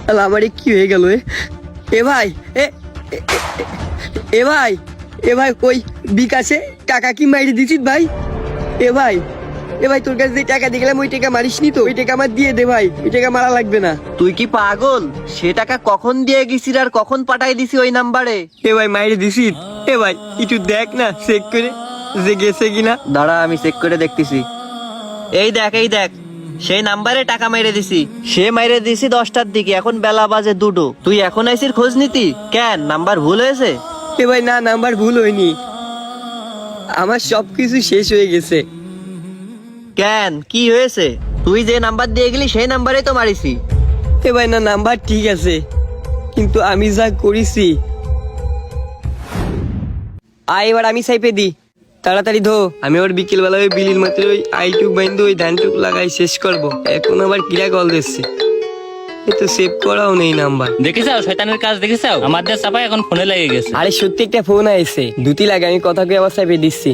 আল্লাহ আমারে কি হয়ে গেল এ ভাই এ এ ভাই কই বিকাশে টাকা কি মাইরে দিছিস ভাই? এ ভাই তোর কাছে যে টাকা দেখলাম ওই টাকা মারিস নি তো? ওই টাকা আমার দিয়ে দে ভাই, ওই টাকা মারা লাগবে না। তুই কি পাগল? সে টাকা কখন দিয়ে গেছিস আর কখন পাঠাই দিছি ওই নাম্বারে? এ ভাই মাইরে দিছিস? এ ভাই একটু দেখ না চেক করে যে গেছে কিনা। দাঁড়া আমি চেক করে দেখতেছি। এই দেখ সেই নাম্বারে টাকা মাইরে দিছি। সে মাইরে দিছি 10টার দিকে, এখন বেলা বাজে 2টো। তুই এখন আইসির খোঁজ নিতি কেন? নাম্বার ভুল হয়েছে? এ ভাই না, নাম্বার ভুল হয়নি, আমার সবকিছু শেষ হয়ে গেছে। কেন কি হয়েছে? তুই যে নাম্বার দিয়ে গেলি সেই নাম্বারে তো মারিছি। এ ভাই না, নাম্বার ঠিক আছে কিন্তু আমি যা করেছি। এবার আমি সাইপে দি, তাড়াতাড়ি ধো। আমি আবার বিকেল বেলা ওই বিলির মাত্র ওই আইটুক বাইন্দু ওই ধানটুক লাগাই শেষ করবো। এখন আবার কিরা কল দিচ্ছে, এই তো সেভ করাও নেই নাম্বার। দেখেছাও শয়তানের কাজ দেখেছাও, আমাদের চাপাই এখন ফোনে লেগে গেছে। আরে সত্যি একটা ফোন আইছে, দুটি লাগে, আমি কথা কই আবার সাইপে দিচ্ছি।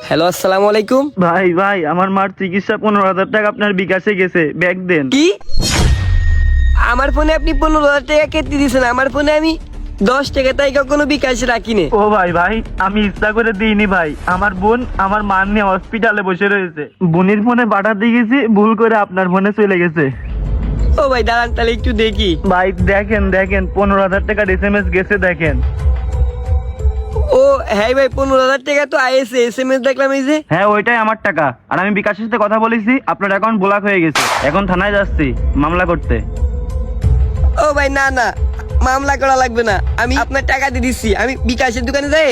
হ্যালো, আসসালামু আলাইকুম। ভাই আমার মার চিকিৎসা 15,000 টাকা আপনার বিকাশে গেছে, ব্যাগ দেন। কি আমার ফোনে আপনি 15,000 টাকা কেটে দিয়েছেন? আমার ফোনে আমি 10 টাকা তাই কখনো বিকাশ রাখি নে। ও ভাই আমি ইচ্ছা করে দিইনি ভাই। আমার বোন আমার মা নিয়ে হসপিটালে বসে রয়েছে, বোনের ফোনে পাঠাতে গেছি, ভুল করে আপনার ফোনে চলে গেছে। ও ভাই দাঁড়ান তাহলে একটু দেখি। ভাই দেখেন 15,000 টাকার SMS গেছে, দেখেন। ও হ্যাঁ ভাই, 15,000 টাকা তো আইএসএ, SMS দেখলাম এই যে। হ্যাঁ ওইটাই আমার টাকা, আর আমি বিকাশের সাথে কথা বলেছি, আপনার অ্যাকাউন্ট ব্লক হয়ে গেছে। এখন থানায় যাচ্ছি মামলা করতে। ও ভাই না, মামলা করা লাগবে না, আমি আপনার টাকা দিয়ে দিচ্ছি। আমি বিকাশের দোকানে যাই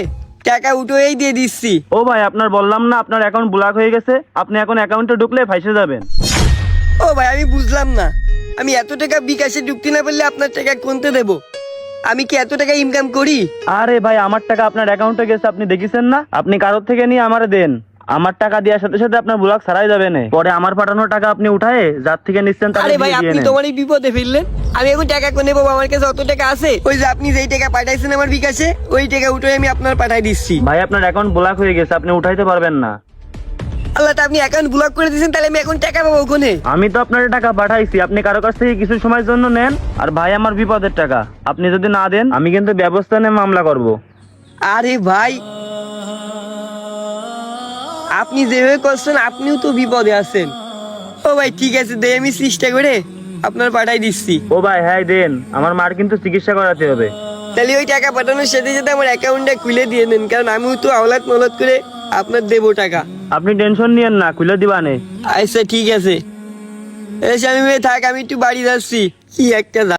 টাকা উঠেই দিয়ে দিচ্ছি। ও ভাই আপনার বললাম না আপনার অ্যাকাউন্ট ব্লক হয়ে গেছে, আপনি এখন অ্যাকাউন্টে ঢুকলে ফাইসে যাবেন। ও ভাই আমি বুঝলাম না, আমি এত টাকা বিকাশে ঢুকতে না পারলে আপনার টাকা কোনতে দেবো? আমি কি এত টাকা ইনকাম করি? আরে ভাই আমার টাকা আপনার অ্যাকাউন্টে গেছে, আপনি দেখেছেন না? আপনি কারোর থেকে নিয়ে আমারে দেন, আমার টাকা দেওয়ার সাথে সাথে আপনার ব্লক ছাড়াই যাবে না। পরে আমার পাঠানো টাকা আপনি উঠায়ে যার থেকে নিচ্ছেন তাহলে আরে ভাই দিয়ে আপনি নেন। তোমার এই বিপদে ফেললেন, আমি এখন টাকা কোনে পাবো? আমার কাছে অত টাকা আছে, ওই যে আপনি যেই টাকা পাঠাইছেন আমার বিকাশে, ওই টাকা উঠে আমি আপনার পাঠাই দিচ্ছি। ভাই আপনার অ্যাকাউন্ট ব্লক হয়ে গেছে, আপনি উঠাইতে পারবেন না। আল্লাহ, তা আপনি অ্যাকাউন্ট ব্লক করে দিয়েছেন, তাহলে আমি এখন টাকা পাবো কোনে? আমি তো আপনার টাকা পাঠাইছি, আপনি কারো কাছ থেকে কিছু সময়ের জন্য নেন। আর ভাই আমার বিপদের টাকা, আপনি যদি না দেন আমি কিন্তু ব্যবস্থা নিয়ে মামলা করব। আরে ভাই আপনি যেভাবে করছেন আপনিও তো বিপদে আছেন। ও ভাই ঠিক আছে, দে আমি চেষ্টা করে আপনার পাঠাই দিচ্ছি। ও ভাই হ্যাঁ দেন, আমার মার কিন্তু চিকিৎসা করাতে হবে। তাহলে ওই টাকা পাঠানোর সাথে সাথে আমার অ্যাকাউন্টটা খুলে দিয়ে দেন, কারণ আমিও তো আওলাদ মলত করে আপনার দেবো টাকা। আপনি টেনশন নিয়েন না, খুলে দিবানে। আচ্ছা ঠিক আছে, এসে আমি থাক, আমি একটু বাড়ি যাচ্ছি। কি একটা